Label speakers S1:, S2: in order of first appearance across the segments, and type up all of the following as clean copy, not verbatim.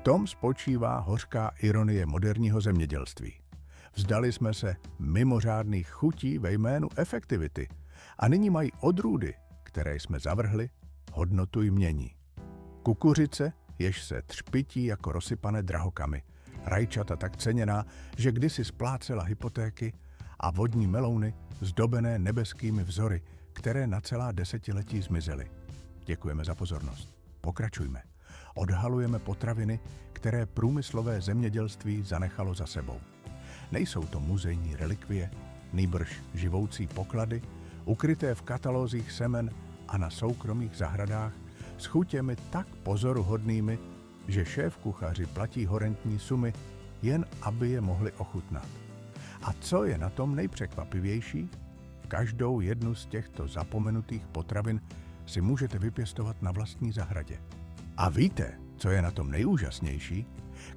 S1: tom spočívá hořká ironie moderního zemědělství. Vzdali jsme se mimořádných chutí ve jménu efektivity a nyní mají odrůdy, které jsme zavrhli, hodnotu jmění. Kukuřice, jež se třpytí jako rozsypané drahokamy, rajčata tak ceněná, že kdysi splácela hypotéky, a vodní melouny zdobené nebeskými vzory, které na celá desetiletí zmizely. Děkujeme za pozornost. Pokračujme. Odhalujeme potraviny, které průmyslové zemědělství zanechalo za sebou. Nejsou to muzejní relikvie, nýbrž živoucí poklady, ukryté v katalozích semen a na soukromých zahradách, s chutěmi tak pozoruhodnými, že šéfkuchaři platí horentní sumy, jen aby je mohli ochutnat. A co je na tom nejpřekvapivější? Každou jednu z těchto zapomenutých potravin si můžete vypěstovat na vlastní zahradě. A víte, co je na tom nejúžasnější?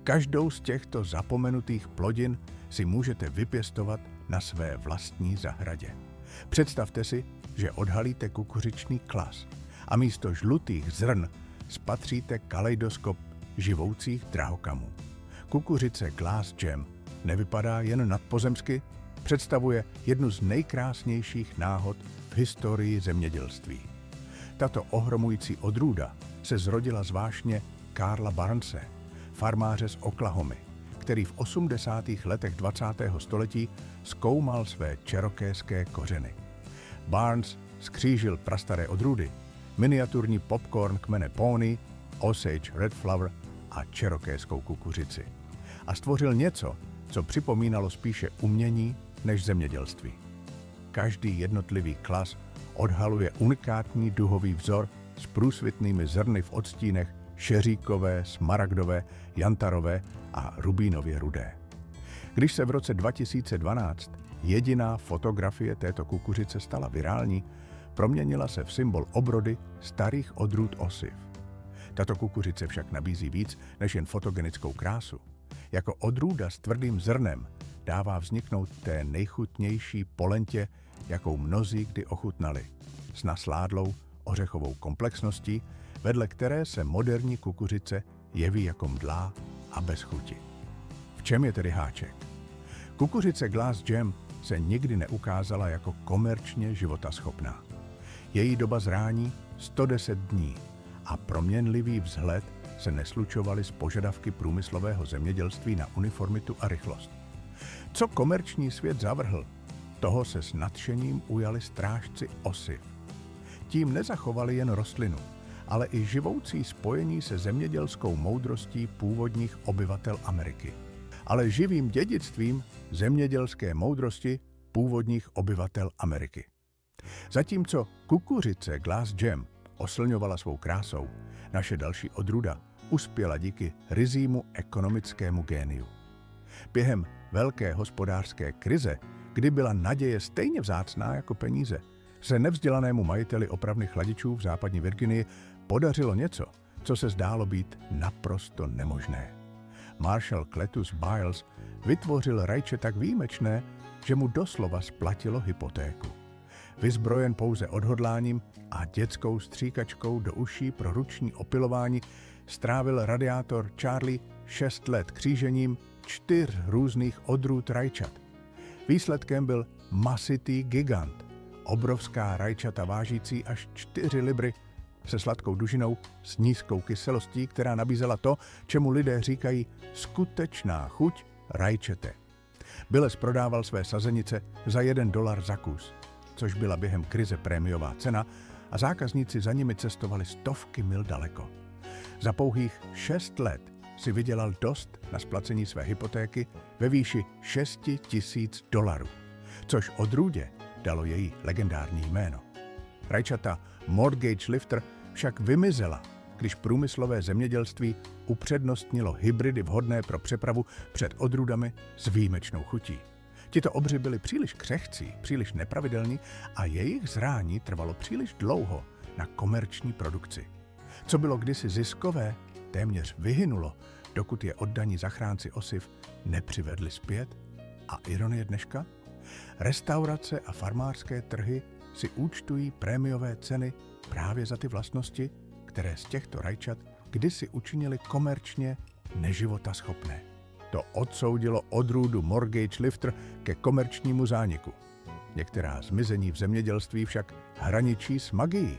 S1: Každou z těchto zapomenutých plodin si můžete vypěstovat na své vlastní zahradě. Představte si, že odhalíte kukuřičný klas a místo žlutých zrn spatříte kaleidoskop živoucích drahokamů. Kukuřice Glass Gem nevypadá jen nadpozemsky, představuje jednu z nejkrásnějších náhod v historii zemědělství. Tato ohromující odrůda se zrodila z vášně Carla Barnese, farmáře z Oklahomy, který v 80. letech 20. století zkoumal své cherokéské kořeny. Barnes skřížil prastaré odrůdy, miniaturní popcorn kmene Pony, Osage Red Flower a cherokéskou kukuřici. A stvořil něco, co připomínalo spíše umění než zemědělství. Každý jednotlivý klas odhaluje unikátní duhový vzor s průsvitnými zrny v odstínech šeříkové, smaragdové, jantarové a rubínově rudé. Když se v roce 2012 jediná fotografie této kukuřice stala virální, proměnila se v symbol obrody starých odrůd osiv. Tato kukuřice však nabízí víc než jen fotogenickou krásu. Jako odrůda s tvrdým zrnem dává vzniknout té nejchutnější polentě, jakou mnozí kdy ochutnali, s nasládlou ořechovou komplexností, vedle které se moderní kukuřice jeví jako mdlá a bez chuti. V čem je tedy háček? Kukuřice Glass Gem se nikdy neukázala jako komerčně životaschopná. Její doba zrání 110 dní a proměnlivý vzhled se neslučovaly s požadavky průmyslového zemědělství na uniformitu a rychlost. Co komerční svět zavrhl, toho se s nadšením ujali strážci osiv. Tím nezachovali jen rostlinu, ale i živoucí spojení se zemědělskou moudrostí původních obyvatel Ameriky. Ale živým dědictvím zemědělské moudrosti původních obyvatel Ameriky. Zatímco kukuřice Glass Gem oslňovala svou krásou, naše další odrůda uspěla díky ryzímu ekonomickému géniu. Během velké hospodářské krize, kdy byla naděje stejně vzácná jako peníze, se nevzdělanému majiteli opravných chladičů v západní Virginii podařilo něco, co se zdálo být naprosto nemožné. Marshall Cletus Biles vytvořil rajče tak výjimečné, že mu doslova splatilo hypotéku. Vyzbrojen pouze odhodláním a dětskou stříkačkou do uší pro ruční opilování, strávil radiátor Charlie 6 let křížením 4 různých odrůd rajčat. Výsledkem byl masitý gigant, obrovská rajčata vážící až 4 libry, se sladkou dužinou s nízkou kyselostí, která nabízela to, čemu lidé říkají skutečná chuť rajčete. Biles prodával své sazenice za $1 za kus, což byla během krize prémiová cena, a zákazníci za nimi cestovali stovky mil daleko. Za pouhých 6 let si vydělal dost na splacení své hypotéky ve výši $6,000, což odrůdě dalo její legendární jméno. Rajčata Mortgage Lifter však vymizela, když průmyslové zemědělství upřednostnilo hybridy vhodné pro přepravu před odrůdami s výjimečnou chutí. Tito obři byli příliš křehcí, příliš nepravidelní a jejich zrání trvalo příliš dlouho na komerční produkci. Co bylo kdysi ziskové, téměř vyhynulo, dokud je oddaní zachránci osiv nepřivedli zpět. A ironie dneška? Restaurace a farmářské trhy si účtují prémiové ceny právě za ty vlastnosti, které z těchto rajčat kdysi učinili komerčně neživotaschopné. To odsoudilo odrůdu Mortgage Lifter ke komerčnímu zániku. Některá zmizení v zemědělství však hraničí s magií.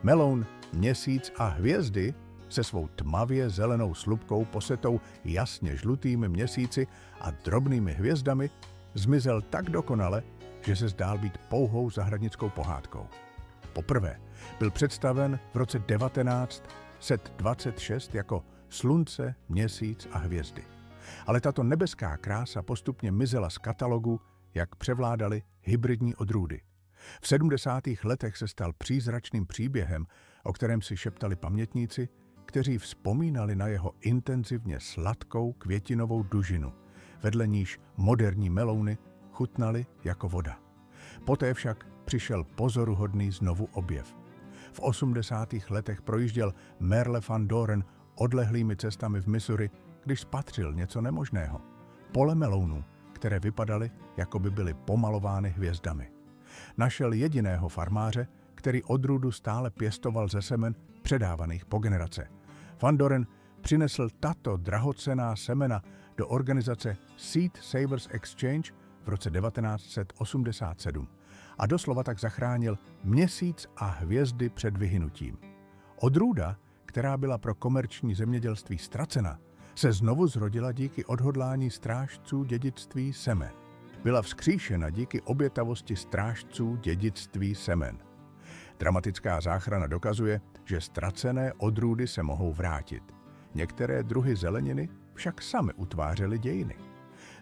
S1: Meloun Měsíc a hvězdy se svou tmavě zelenou slupkou posetou jasně žlutými měsíci a drobnými hvězdami zmizel tak dokonale, že se zdál být pouhou zahradnickou pohádkou. Poprvé byl představen v roce 1926 jako Slunce, Měsíc a hvězdy. Ale tato nebeská krása postupně mizela z katalogu, jak převládaly hybridní odrůdy. V 70. letech se stal přízračným příběhem, o kterém si šeptali pamětníci, kteří vzpomínali na jeho intenzivně sladkou květinovou dužinu, vedle níž moderní melouny chutnaly jako voda. Poté však přišel pozoruhodný znovu objev. V 80. letech projížděl Merle van Doren odlehlými cestami v Missouri, když spatřil něco nemožného. Pole melounů, které vypadaly, jako by byly pomalovány hvězdami. Našel jediného farmáře, který odrůdu stále pěstoval ze semen předávaných po generace. Van Doren přinesl tato drahocenná semena do organizace Seed Savers Exchange v roce 1987 a doslova tak zachránil Měsíc a hvězdy před vyhynutím. Odrůda, která byla pro komerční zemědělství ztracena, se znovu zrodila díky odhodlání strážců dědictví semen. Byla vzkříšena díky obětavosti strážců dědictví semen. Dramatická záchrana dokazuje, že ztracené odrůdy se mohou vrátit. Některé druhy zeleniny však samy utvářely dějiny.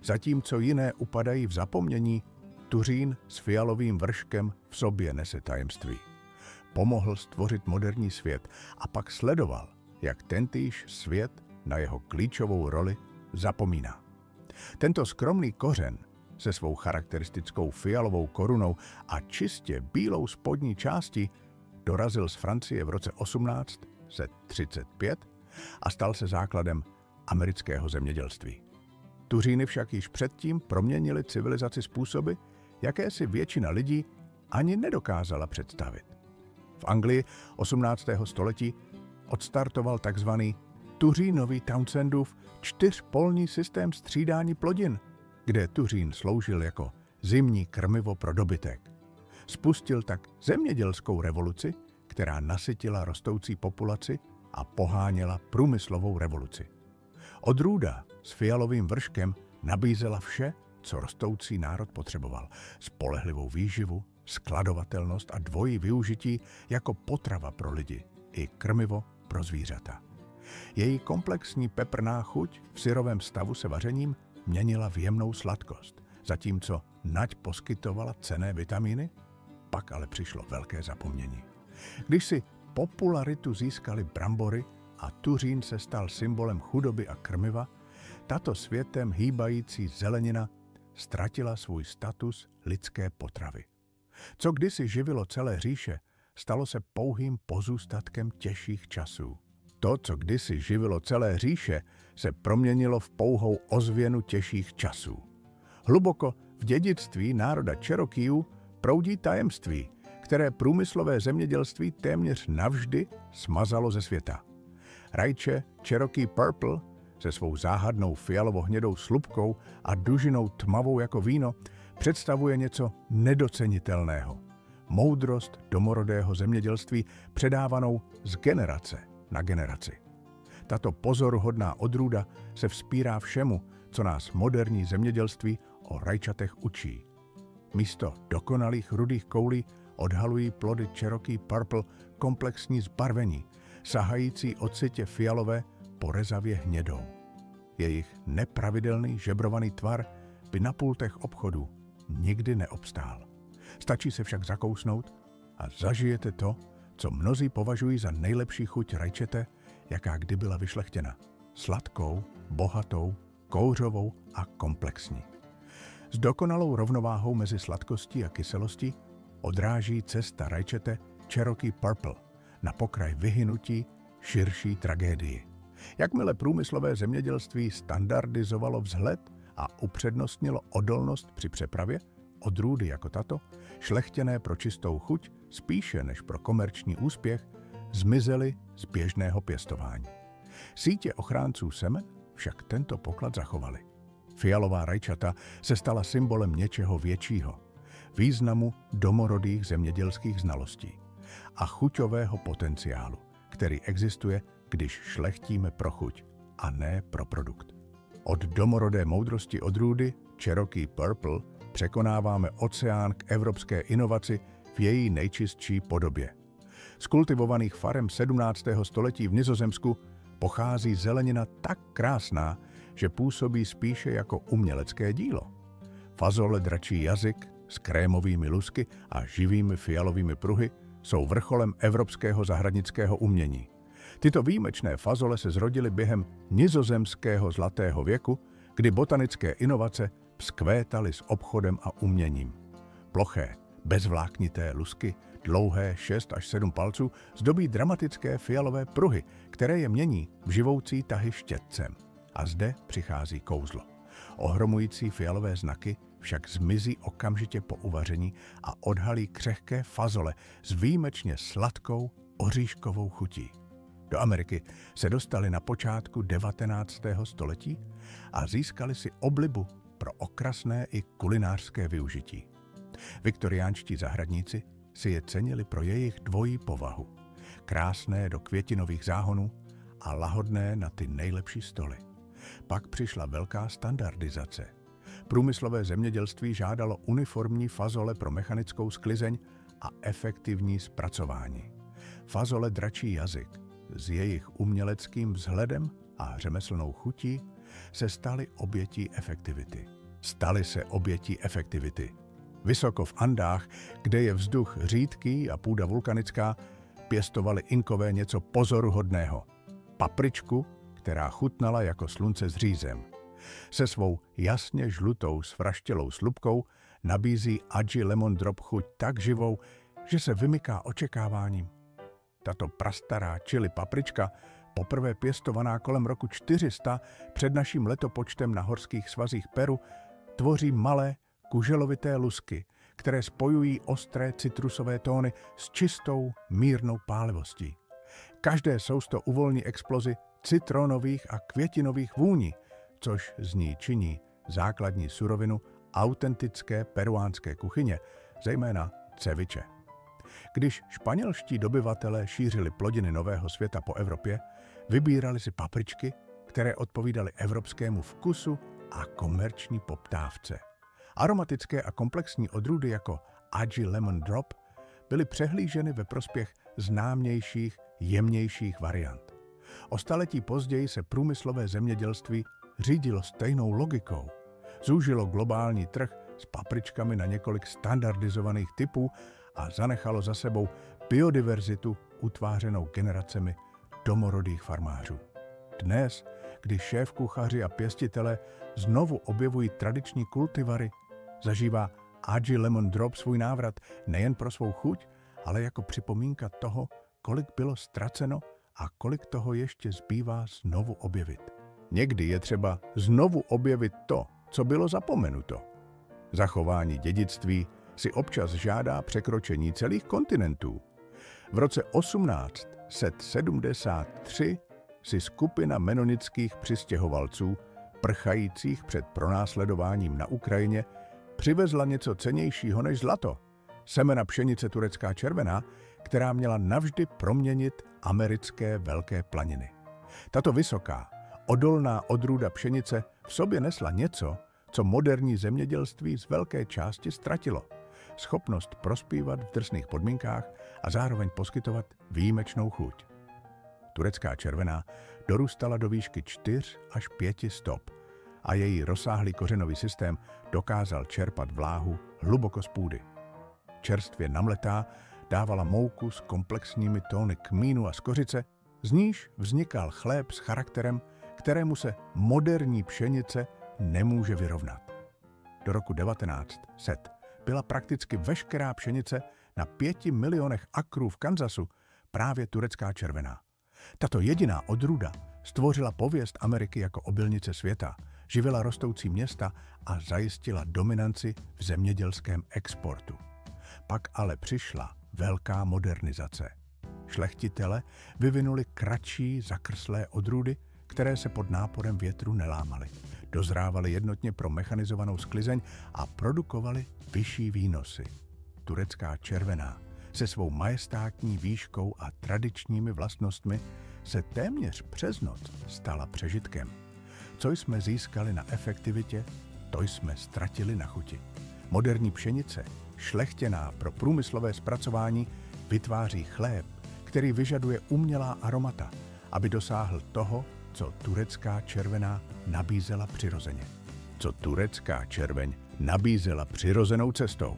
S1: Zatímco jiné upadají v zapomnění, tuřín s fialovým vrškem v sobě nese tajemství. Pomohl stvořit moderní svět a pak sledoval, jak tentýž svět na jeho klíčovou roli zapomíná. Tento skromný kořen se svou charakteristickou fialovou korunou a čistě bílou spodní částí dorazil z Francie v roce 1835 a stal se základem amerického zemědělství. Tuříny však již předtím proměnily civilizaci způsoby, jaké si většina lidí ani nedokázala představit. V Anglii 18. století odstartoval takzvaný Tuřínový Townsendův 4polní systém střídání plodin, kde tuřín sloužil jako zimní krmivo pro dobytek. Spustil tak zemědělskou revoluci, která nasytila rostoucí populaci a poháněla průmyslovou revoluci. Odrůda s fialovým vrškem nabízela vše, co rostoucí národ potřeboval. Spolehlivou výživu, skladovatelnost a dvojí využití jako potrava pro lidi i krmivo pro zvířata. Její komplexní peprná chuť v syrovém stavu se vařením měnila v jemnou sladkost, zatímco nať poskytovala cenné vitamíny, pak ale přišlo velké zapomnění. Když si popularitu získaly brambory a tuřín se stal symbolem chudoby a krmiva, tato světem hýbající zelenina ztratila svůj status lidské potravy. Co kdysi živilo celé říše, stalo se pouhým pozůstatkem těžších časů. To, co kdysi živilo celé říše, se proměnilo v pouhou ozvěnu těžších časů. Hluboko v dědictví národa Cherokeeů proudí tajemství, které průmyslové zemědělství téměř navždy smazalo ze světa. Rajče Cherokee Purple se svou záhadnou fialovo-hnědou slupkou a dužinou tmavou jako víno představuje něco nedocenitelného. Moudrost domorodého zemědělství předávanou z generace na generaci. Tato pozoruhodná odrůda se vzpírá všemu, co nás moderní zemědělství o rajčatech učí. Místo dokonalých rudých koulí odhalují plody Cherokee Purple komplexní zbarvení, sahající od sytě fialové po rezavě hnědou. Jejich nepravidelný žebrovaný tvar by na pultech obchodu nikdy neobstál. Stačí se však zakousnout a zažijete to, co mnozí považují za nejlepší chuť rajčete, jaká kdy byla vyšlechtěna. Sladkou, bohatou, kouřovou a komplexní. S dokonalou rovnováhou mezi sladkostí a kyselostí odráží cesta rajčete Cherokee Purple na pokraj vyhynutí širší tragédii. Jakmile průmyslové zemědělství standardizovalo vzhled a upřednostnilo odolnost při přepravě, odrůdy jako tato, šlechtěné pro čistou chuť, spíše než pro komerční úspěch, zmizely z běžného pěstování. Sítě ochránců semen však tento poklad zachovali. Fialová rajčata se stala symbolem něčeho většího, významu domorodých zemědělských znalostí a chuťového potenciálu, který existuje, když šlechtíme pro chuť a ne pro produkt. Od domorodé moudrosti odrůdy Cherokee Purple překonáváme oceán k evropské inovaci v její nejčistší podobě. Z kultivovaných farem 17. století v Nizozemsku pochází zelenina tak krásná, že působí spíše jako umělecké dílo. Fazole dračí jazyk s krémovými lusky a živými fialovými pruhy jsou vrcholem evropského zahradnického umění. Tyto výjimečné fazole se zrodily během nizozemského zlatého věku, kdy botanické inovace vzkvétaly s obchodem a uměním. Ploché, bezvláknité lusky, dlouhé 6 až 7 palců, zdobí dramatické fialové pruhy, které je mění v živoucí tahy štětcem. A zde přichází kouzlo. Ohromující fialové znaky však zmizí okamžitě po uvaření a odhalí křehké fazole s výjimečně sladkou oříškovou chutí. Do Ameriky se dostali na počátku 19. století a získali si oblibu pro okrasné i kulinářské využití. Viktoriánští zahradníci si je cenili pro jejich dvojí povahu. Krásné do květinových záhonů a lahodné na ty nejlepší stoly. Pak přišla velká standardizace. Průmyslové zemědělství žádalo uniformní fazole pro mechanickou sklizeň a efektivní zpracování. Fazole dračí jazyk s jejich uměleckým vzhledem a řemeslnou chutí se staly obětí efektivity. Vysoko v Andách, kde je vzduch řídký a půda vulkanická, pěstovali Inkové něco pozoruhodného. Papričku, která chutnala jako slunce s řízem. Se svou jasně žlutou svraštělou slupkou nabízí Agile Lemon Drop chuť tak živou, že se vymyká očekáváním. Tato prastará chili paprička, poprvé pěstovaná kolem roku 400 před naším letopočtem na horských svazích Peru, tvoří malé kuželovité lusky, které spojují ostré citrusové tóny s čistou, mírnou pálivostí. Každé sousto uvolní explozi citronových a květinových vůní, což z ní činí základní surovinu autentické peruánské kuchyně, zejména ceviche. Když španělští dobyvatelé šířili plodiny nového světa po Evropě, vybírali si papričky, které odpovídaly evropskému vkusu a komerční poptávce. Aromatické a komplexní odrůdy jako Agile Lemon Drop byly přehlíženy ve prospěch známějších, jemnějších variant. O staletí později se průmyslové zemědělství řídilo stejnou logikou. Zúžilo globální trh s papričkami na několik standardizovaných typů a zanechalo za sebou biodiverzitu utvářenou generacemi domorodých farmářů. Dnes, když šéfkuchaři a pěstitelé znovu objevují tradiční kultivary, zažívá Agile Lemon Drop svůj návrat nejen pro svou chuť, ale jako připomínka toho, kolik bylo ztraceno a kolik toho ještě zbývá znovu objevit. Někdy je třeba znovu objevit to, co bylo zapomenuto. Zachování dědictví si občas žádá překročení celých kontinentů. V roce 1873 si skupina menonických přistěhovalců, prchajících před pronásledováním na Ukrajině, přivezla něco cennějšího než zlato, semena pšenice turecká červená, která měla navždy proměnit americké velké planiny. Tato vysoká, odolná odrůda pšenice v sobě nesla něco, co moderní zemědělství z velké části ztratilo. Schopnost prospívat v drsných podmínkách a zároveň poskytovat výjimečnou chuť. Turecká červená dorůstala do výšky 4 až 5 stop a její rozsáhlý kořenový systém dokázal čerpat vláhu hluboko z půdy. Čerstvě namletá dávala mouku s komplexními tóny kmínu a skořice, z níž vznikal chléb s charakterem, kterému se moderní pšenice nemůže vyrovnat. Do roku 1900 byla prakticky veškerá pšenice na 5 milionech akrů v Kansasu právě turecká červená. Tato jediná odrůda stvořila pověst Ameriky jako obilnice světa, živila rostoucí města a zajistila dominanci v zemědělském exportu. Pak ale přišla velká modernizace. Šlechtitele vyvinuli kratší zakrslé odrůdy, které se pod náporem větru nelámaly. Dozrávaly jednotně pro mechanizovanou sklizeň a produkovaly vyšší výnosy. Turecká červená se svou majestátní výškou a tradičními vlastnostmi se téměř přes noc stala přežitkem. Co jsme získali na efektivitě, to jsme ztratili na chuti. Moderní pšenice, šlechtěná pro průmyslové zpracování, vytváří chléb, který vyžaduje umělá aromata, aby dosáhl toho, co turecká červená nabízela přirozeně. Co turecká červeň nabízela přirozenou cestou.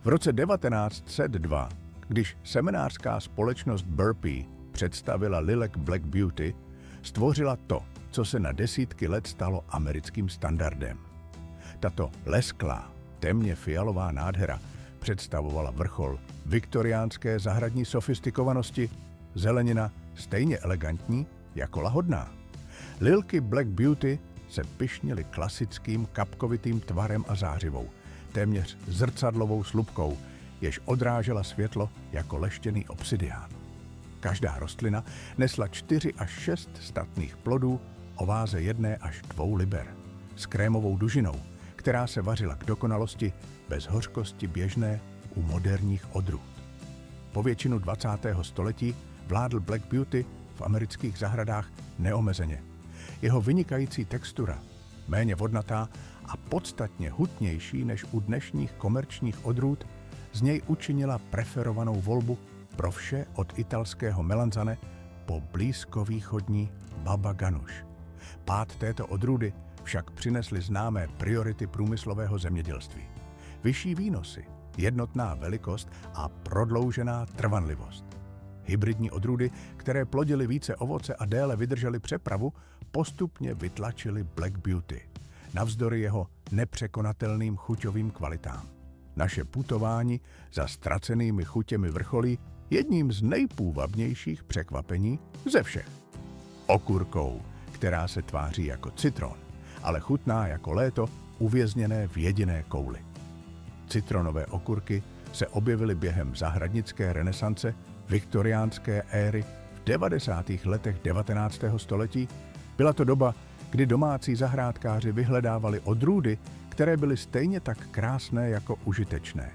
S1: V roce 1902, když seminářská společnost Burpee představila Lilac Black Beauty, stvořila to, co se na desítky let stalo americkým standardem. Tato lesklá, temně fialová nádhera představovala vrchol viktoriánské zahradní sofistikovanosti, zelenina stejně elegantní jako lahodná. Lilky Black Beauty se pyšnily klasickým kapkovitým tvarem a zářivou, téměř zrcadlovou slupkou, jež odrážela světlo jako leštěný obsidián. Každá rostlina nesla 4 až 6 statných plodů o váze 1 až 2 liber, s krémovou dužinou, která se vařila k dokonalosti bez hořkosti běžné u moderních odrůd. Po většinu 20. století vládl Black Beauty v amerických zahradách neomezeně. Jeho vynikající textura, méně vodnatá a podstatně hutnější než u dnešních komerčních odrůd, z něj učinila preferovanou volbu pro vše od italského melanzane po blízkovýchodní baba ganoush. Pád této odrůdy však přinesly známé priority průmyslového zemědělství. Vyšší výnosy, jednotná velikost a prodloužená trvanlivost. Hybridní odrůdy, které plodily více ovoce a déle vydržely přepravu, postupně vytlačily Black Beauty, navzdory jeho nepřekonatelným chuťovým kvalitám. Naše putování za ztracenými chutěmi vrcholí jedním z nejpůvabnějších překvapení ze všech. Okurkou, která se tváří jako citron, ale chutná jako léto uvězněné v jediné kouli. Citronové okurky se objevily během zahradnické renesance viktoriánské éry v 90. letech 19. století. Byla to doba, kdy domácí zahrádkáři vyhledávali odrůdy, které byly stejně tak krásné jako užitečné.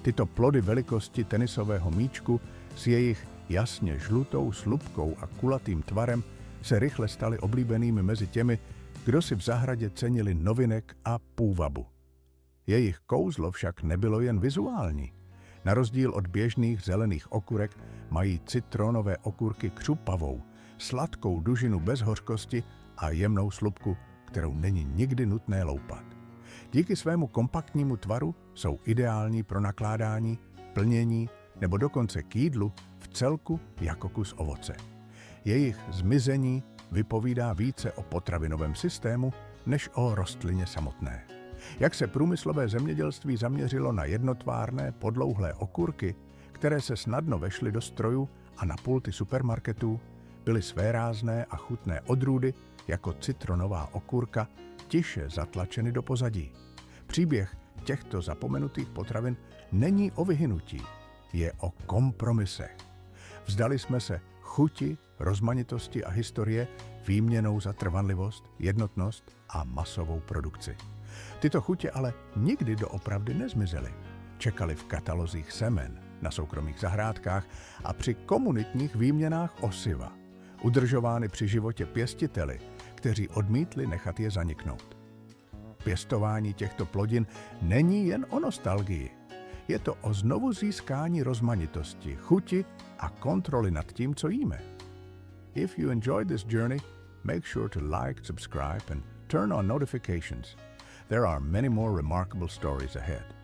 S1: Tyto plody velikosti tenisového míčku s jejich jasně žlutou slupkou a kulatým tvarem se rychle staly oblíbenými mezi těmi, kdo si v zahradě cenili novinek a půvabu. Jejich kouzlo však nebylo jen vizuální. Na rozdíl od běžných zelených okurek mají citronové okurky křupavou, sladkou dužinu bez hořkosti a jemnou slupku, kterou není nikdy nutné loupat. Díky svému kompaktnímu tvaru jsou ideální pro nakládání, plnění nebo dokonce k jídlu v celku jako kus ovoce. Jejich zmizení vypovídá více o potravinovém systému než o rostlině samotné. Jak se průmyslové zemědělství zaměřilo na jednotvárné podlouhlé okurky, které se snadno vešly do strojů a na pulty supermarketů, byly svérázné a chutné odrůdy jako citronová okurka tiše zatlačeny do pozadí. Příběh těchto zapomenutých potravin není o vyhynutí, je o kompromisech. Vzdali jsme se chuti, rozmanitosti a historie výměnou za trvanlivost, jednotnost a masovou produkci. Tyto chutě ale nikdy doopravdy nezmizely. Čekali v katalozích semen, na soukromých zahrádkách a při komunitních výměnách osiva, udržovány při životě pěstiteli, kteří odmítli nechat je zaniknout. Pěstování těchto plodin není jen o nostalgii. Je to o znovu získání rozmanitosti, chuti a kontroly nad tím, co jíme. If you enjoyed this journey, make sure to like, subscribe and turn on notifications. There are many more remarkable stories ahead.